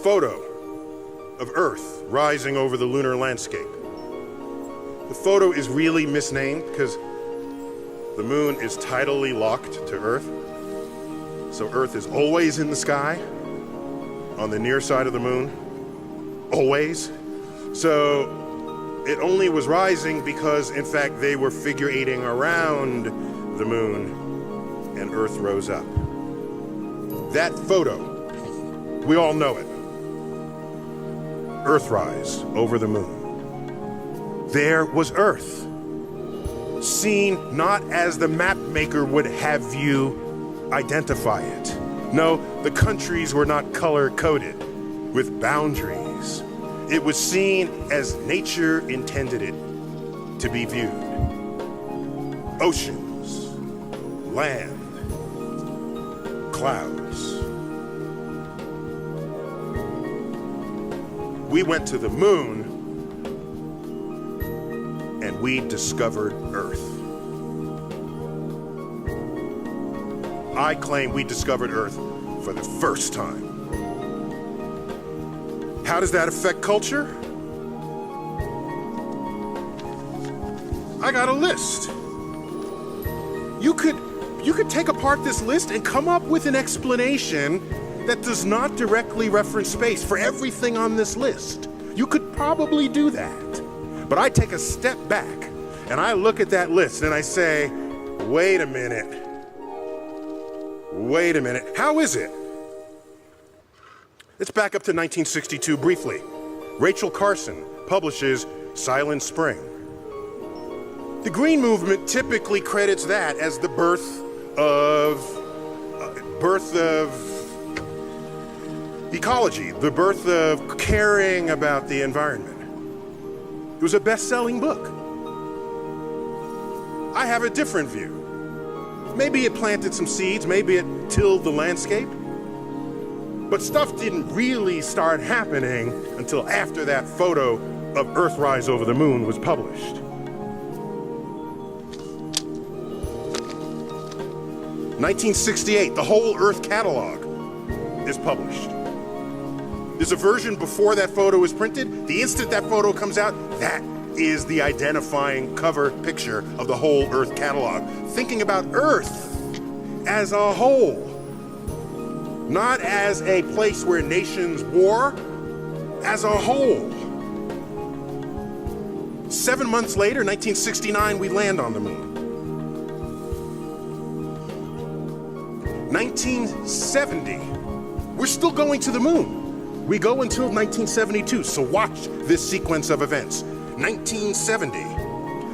photo of Earth rising over the lunar landscape. The photo is really misnamed because the moon is tidally locked to Earth. So Earth is always in the sky on the near side of the moon, always. So it only was rising because, in fact, they were figure eighting around the moon and Earth rose up. That photo, we all know it. Earthrise over the moon. There was Earth, seen not as the map maker would have you identify it. No, the countries were not color-coded with boundaries. It was seen as nature intended it to be viewed. Oceans, land, clouds. We went to the moon and we discovered Earth. I claim we discovered Earth for the first time. How does that affect culture? I got a list. You could take apart this list and come up with an explanation that does not directly reference space for everything on this list. You could probably do that. But I take a step back and I look at that list and I say, wait a minute, how is it? Let's back up to 1962 briefly. Rachel Carson publishes Silent Spring. The Green Movement typically credits that as the birth of ecology, the birth of caring about the environment. It was a best-selling book. I have a different view. Maybe it planted some seeds, maybe it tilled the landscape, but stuff didn't really start happening until after that photo of Earthrise over the moon was published. 1968, the whole Earth catalog is published. There's a version before that photo is printed. The instant that photo comes out, that is the identifying cover picture of the whole Earth catalog. Thinking about Earth as a whole, not as a place where nations war, as a whole. 7 months later, 1969, we land on the moon. 1970, we're still going to the moon. We go until 1972, so watch this sequence of events. 1970,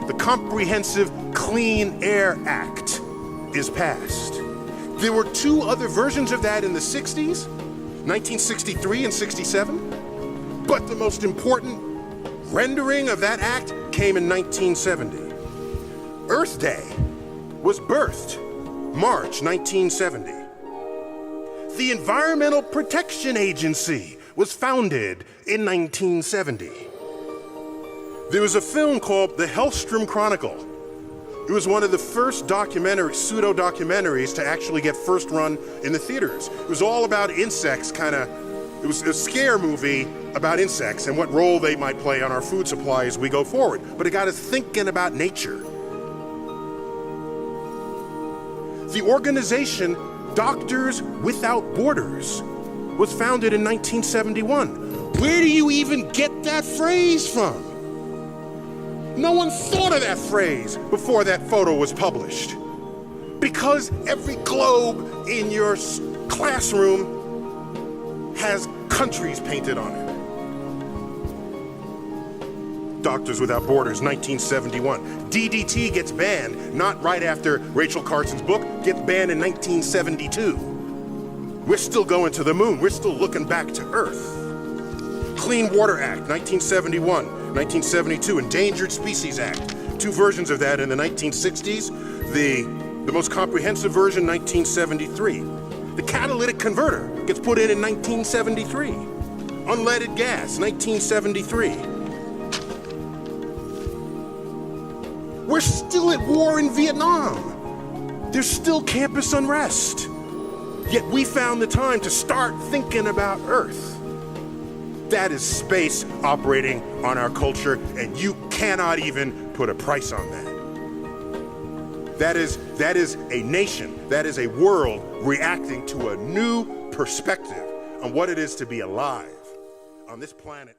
the Comprehensive Clean Air Act is passed. There were two other versions of that in the 60s, 1963 and 67, but the most important rendering of that act came in 1970. Earth Day was birthed March 1970. The Environmental Protection Agency was founded in 1970. There was a film called The Hellstrom Chronicle. It was one of the first pseudo-documentaries to actually get first run in the theaters. It was all about insects, it was a scare movie about insects and what role they might play on our food supply as we go forward. But it got us thinking about nature. The organization Doctors Without Borders was founded in 1971. Where do you even get that phrase from? No one thought of that phrase before that photo was published. Because every globe in your classroom has countries painted on it. Doctors Without Borders, 1971. DDT gets banned, not right after Rachel Carson's book, gets banned in 1972. We're still going to the moon. We're still looking back to Earth. Clean Water Act, 1971. 1972, Endangered Species Act. Two versions of that in the 1960s. The most comprehensive version, 1973. The catalytic converter gets put in 1973. Unleaded gas, 1973. We're still at war in Vietnam. There's still campus unrest. Yet we found the time to start thinking about Earth. That is space operating on our culture, and you cannot even put a price on that. That is a nation, that is a world reacting to a new perspective on what it is to be alive on this planet.